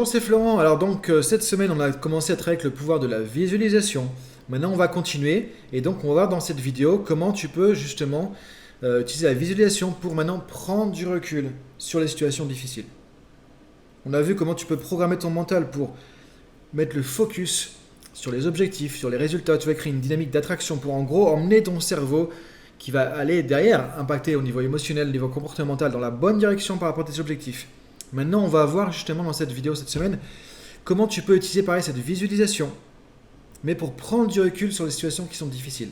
Bonjour, c'est Florent. Alors donc cette semaine on a commencé à travailler avec le pouvoir de la visualisation. Maintenant on va continuer et donc on va voir dans cette vidéo comment tu peux justement utiliser la visualisation pour maintenant prendre du recul sur les situations difficiles. On a vu comment tu peux programmer ton mental pour mettre le focus sur les objectifs, sur les résultats. Tu vas créer une dynamique d'attraction pour en gros emmener ton cerveau qui va aller derrière impacter au niveau émotionnel, au niveau comportemental dans la bonne direction par rapport à tes objectifs. Maintenant, on va voir justement dans cette vidéo cette semaine comment tu peux utiliser pareil cette visualisation, mais pour prendre du recul sur les situations qui sont difficiles.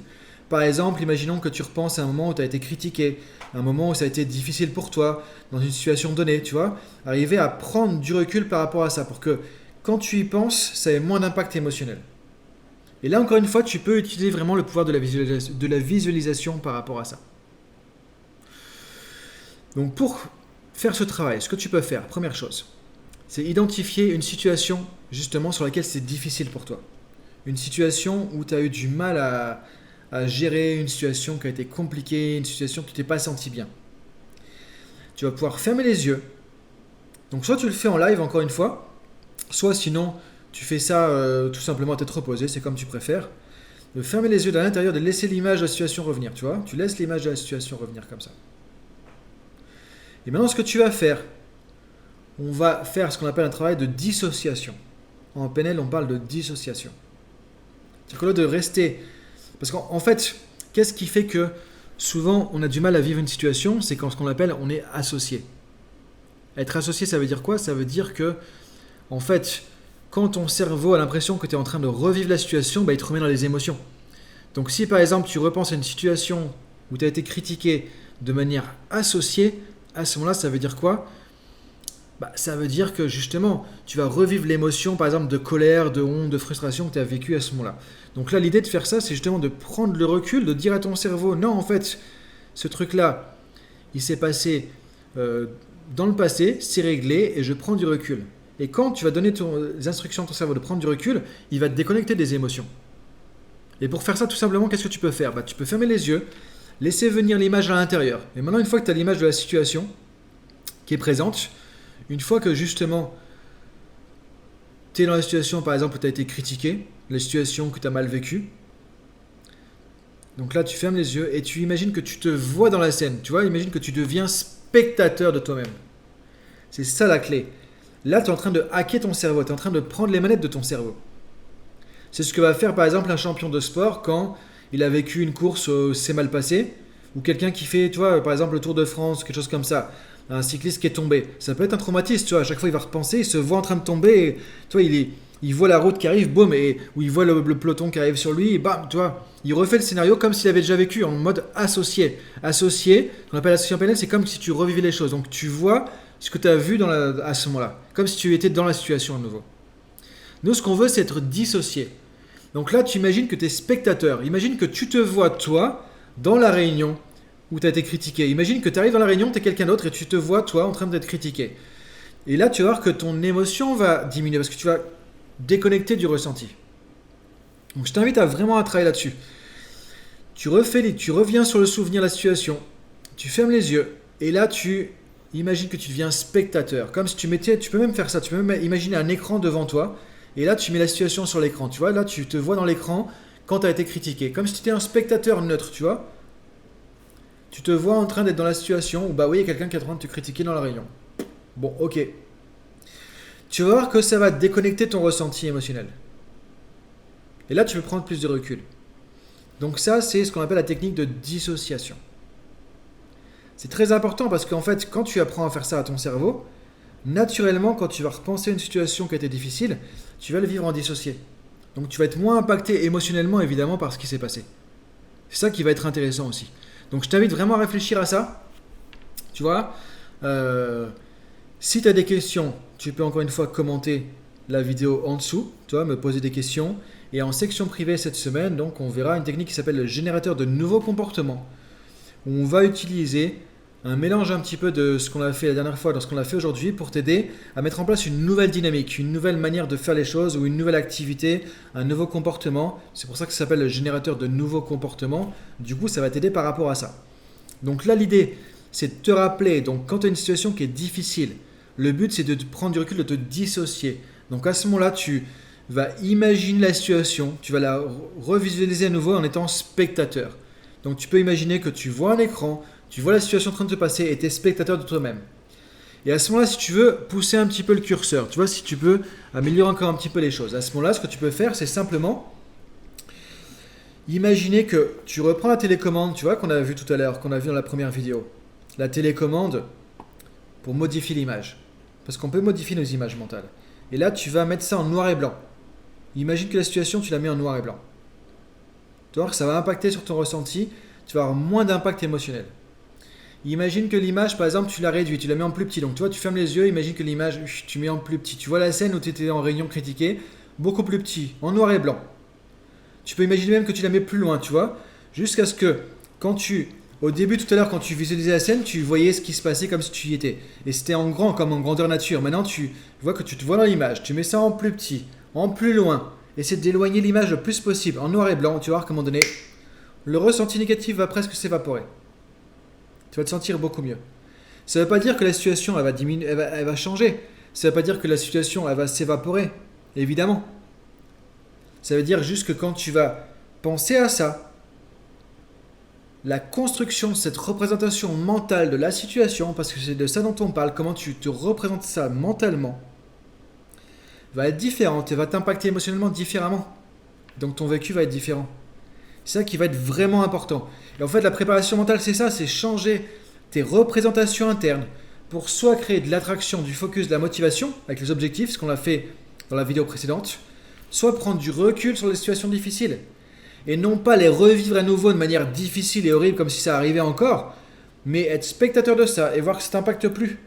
Par exemple, imaginons que tu repenses à un moment où tu as été critiqué, un moment où ça a été difficile pour toi, dans une situation donnée, tu vois, arriver à prendre du recul par rapport à ça, pour que quand tu y penses, ça ait moins d'impact émotionnel. Et là, encore une fois, tu peux utiliser vraiment le pouvoir de la visualisation par rapport à ça. Donc pour faire ce travail, ce que tu peux faire, première chose, c'est identifier une situation justement sur laquelle c'est difficile pour toi. Une situation où tu as eu du mal à gérer, une situation qui a été compliquée, une situation où tu t'es pas senti bien. Tu vas pouvoir fermer les yeux. Donc soit tu le fais en live encore une fois, soit sinon tu fais ça tout simplement à tête reposée, c'est comme tu préfères. De fermer les yeux de l'intérieur, de laisser l'image de la situation revenir, tu vois. Tu laisses l'image de la situation revenir comme ça. Et maintenant, ce que tu vas faire, on va faire ce qu'on appelle un travail de dissociation. En PNL, on parle de dissociation. C'est-à-dire qu'au lieu de rester... Parce qu'en fait, qu'est-ce qui fait que souvent on a du mal à vivre une situation? C'est quand ce qu'on appelle on est associé. Être associé, ça veut dire quoi? Ça veut dire que, en fait, quand ton cerveau a l'impression que tu es en train de revivre la situation, il te remet dans les émotions. Donc si par exemple tu repenses à une situation où tu as été critiqué de manière associée, à ce moment-là, ça veut dire quoi? Ça veut dire que justement, tu vas revivre l'émotion, par exemple, de colère, de honte, de frustration que tu as vécu à ce moment-là. Donc là, l'idée de faire ça, c'est justement de prendre le recul, de dire à ton cerveau, non, en fait, ce truc-là, il s'est passé dans le passé, c'est réglé, et je prends du recul. Et quand tu vas donner les instructions à ton cerveau de prendre du recul, il va te déconnecter des émotions. Et pour faire ça, tout simplement, qu'est-ce que tu peux faire? Tu peux fermer les yeux, laisser venir l'image à l'intérieur. Et maintenant, une fois que tu as l'image de la situation qui est présente, une fois que justement tu es dans la situation par exemple où tu as été critiqué, la situation que tu as mal vécue, donc là tu fermes les yeux et tu imagines que tu te vois dans la scène, tu vois, imagine que tu deviens spectateur de toi-même. C'est ça la clé. Là tu es en train de hacker ton cerveau, tu es en train de prendre les manettes de ton cerveau. C'est ce que va faire par exemple un champion de sport quand il a vécu une course où c'est mal passé, ou quelqu'un qui fait, tu vois, par exemple le Tour de France, quelque chose comme ça. Un cycliste qui est tombé. Ça peut être un traumatisme, tu vois. À chaque fois, il va repenser, il se voit en train de tomber, et, tu vois, il voit la route qui arrive, boum, ou il voit le peloton qui arrive sur lui, et bam, tu vois. Il refait le scénario comme s'il avait déjà vécu, en mode associé. Associé, qu'on appelle association PNL, c'est comme si tu revivais les choses. Donc, tu vois ce que tu as vu à ce moment-là, comme si tu étais dans la situation à nouveau. Nous, ce qu'on veut, c'est être dissocié. Donc là, tu imagines que tu es spectateur. Imagine que tu te vois, toi, dans la réunion, où tu as été critiqué. Imagine que tu arrives dans la réunion, tu es quelqu'un d'autre et tu te vois, toi, en train d'être critiqué. Et là, tu vas voir que ton émotion va diminuer parce que tu vas déconnecter du ressenti. Donc, je t'invite à vraiment travailler là-dessus. Tu reviens sur le souvenir de la situation, tu fermes les yeux et là, tu imagines que tu deviens spectateur. Comme si tu peux même faire ça, tu peux même imaginer un écran devant toi et là, tu mets la situation sur l'écran. Tu vois, là, tu te vois dans l'écran quand tu as été critiqué. Comme si tu étais un spectateur neutre, tu vois. Tu te vois en train d'être dans la situation où oui, il y a quelqu'un qui est en train de te critiquer dans la réunion. Bon, ok. Tu vas voir que ça va déconnecter ton ressenti émotionnel. Et là, tu peux prendre plus de recul. Donc ça, c'est ce qu'on appelle la technique de dissociation. C'est très important parce qu'en fait, quand tu apprends à faire ça à ton cerveau, naturellement, quand tu vas repenser à une situation qui a été difficile, tu vas le vivre en dissocié. Donc tu vas être moins impacté émotionnellement, évidemment, par ce qui s'est passé. C'est ça qui va être intéressant aussi. Donc je t'invite vraiment à réfléchir à ça. Tu vois, si tu as des questions, tu peux encore une fois commenter la vidéo en dessous, tu vois, me poser des questions. Et en section privée cette semaine, donc on verra une technique qui s'appelle le générateur de nouveaux comportements, où on va utiliser un mélange un petit peu de ce qu'on a fait la dernière fois dans ce qu'on a fait aujourd'hui pour t'aider à mettre en place une nouvelle dynamique, une nouvelle manière de faire les choses ou une nouvelle activité, un nouveau comportement. C'est pour ça que ça s'appelle le générateur de nouveaux comportements. Du coup, ça va t'aider par rapport à ça. Donc là, l'idée, c'est de te rappeler, donc quand tu as une situation qui est difficile, Le but, c'est de prendre du recul, de te dissocier. Donc à ce moment-là, tu vas imaginer la situation, tu vas la revisualiser à nouveau en étant spectateur. Donc tu peux imaginer que tu vois un écran, tu vois la situation en train de se passer et tu es spectateur de toi-même. Et à ce moment-là, si tu veux pousser un petit peu le curseur, tu vois, si tu peux améliorer encore un petit peu les choses, à ce moment-là, ce que tu peux faire, c'est simplement imaginer que tu reprends la télécommande, tu vois, qu'on a vu tout à l'heure, qu'on a vu dans la première vidéo. La télécommande pour modifier l'image. Parce qu'on peut modifier nos images mentales. Et là, tu vas mettre ça en noir et blanc. Imagine que la situation, tu la mets en noir et blanc. Tu vois que ça va impacter sur ton ressenti, tu vas avoir moins d'impact émotionnel. Imagine que l'image, par exemple, tu la réduis, tu la mets en plus petit. Donc, tu vois, tu fermes les yeux, imagine que l'image, tu mets en plus petit. Tu vois la scène où tu étais en réunion critiquée, beaucoup plus petit, en noir et blanc. Tu peux imaginer même que tu la mets plus loin, tu vois, jusqu'à ce que, au début tout à l'heure, quand tu visualisais la scène, tu voyais ce qui se passait comme si tu y étais. Et c'était en grand, comme en grandeur nature. Maintenant, tu vois que tu te vois dans l'image, tu mets ça en plus petit, en plus loin. Essaie d'éloigner l'image le plus possible, en noir et blanc. Tu vas voir qu'à un moment donné, le ressenti négatif va presque s'évaporer. Tu vas te sentir beaucoup mieux. Ça ne veut pas dire que la situation elle va diminuer, elle va changer. Ça ne veut pas dire que la situation elle va s'évaporer, évidemment. Ça veut dire juste que quand tu vas penser à ça, la construction de cette représentation mentale de la situation, parce que c'est de ça dont on parle, comment tu te représentes ça mentalement, va être différente et va t'impacter émotionnellement différemment. Donc ton vécu va être différent. C'est ça qui va être vraiment important. Et en fait, la préparation mentale, c'est ça, c'est changer tes représentations internes pour soit créer de l'attraction, du focus, de la motivation avec les objectifs, ce qu'on a fait dans la vidéo précédente, soit prendre du recul sur les situations difficiles et non pas les revivre à nouveau de manière difficile et horrible comme si ça arrivait encore, mais être spectateur de ça et voir que ça t'impacte plus.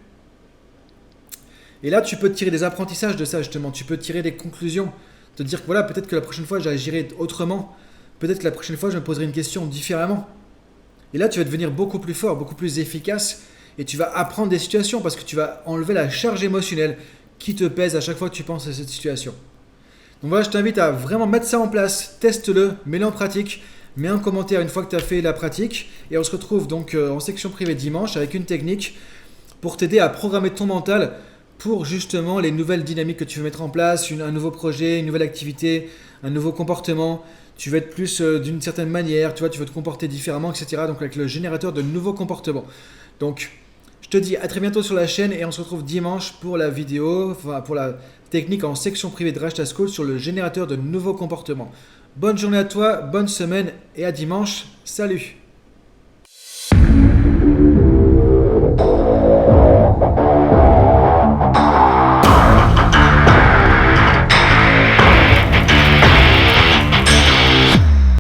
Et là, tu peux tirer des apprentissages de ça justement, tu peux tirer des conclusions, te dire que voilà, peut-être que la prochaine fois j'agirai autrement, peut-être que la prochaine fois je me poserai une question différemment. Et là, tu vas devenir beaucoup plus fort, beaucoup plus efficace et tu vas apprendre des situations parce que tu vas enlever la charge émotionnelle qui te pèse à chaque fois que tu penses à cette situation. Donc voilà, je t'invite à vraiment mettre ça en place, teste-le, mets-le en pratique, mets un commentaire une fois que tu as fait la pratique et on se retrouve donc en section privée dimanche avec une technique pour t'aider à programmer ton mental pour justement les nouvelles dynamiques que tu veux mettre en place, un nouveau projet, une nouvelle activité, un nouveau comportement. Tu veux être plus d'une certaine manière, tu vois, tu veux te comporter différemment, etc. Donc avec le générateur de nouveaux comportements. Donc je te dis à très bientôt sur la chaîne et on se retrouve dimanche pour la vidéo, enfin pour la technique en section privée de Rajta School sur le générateur de nouveaux comportements. Bonne journée à toi, bonne semaine et à dimanche. Salut!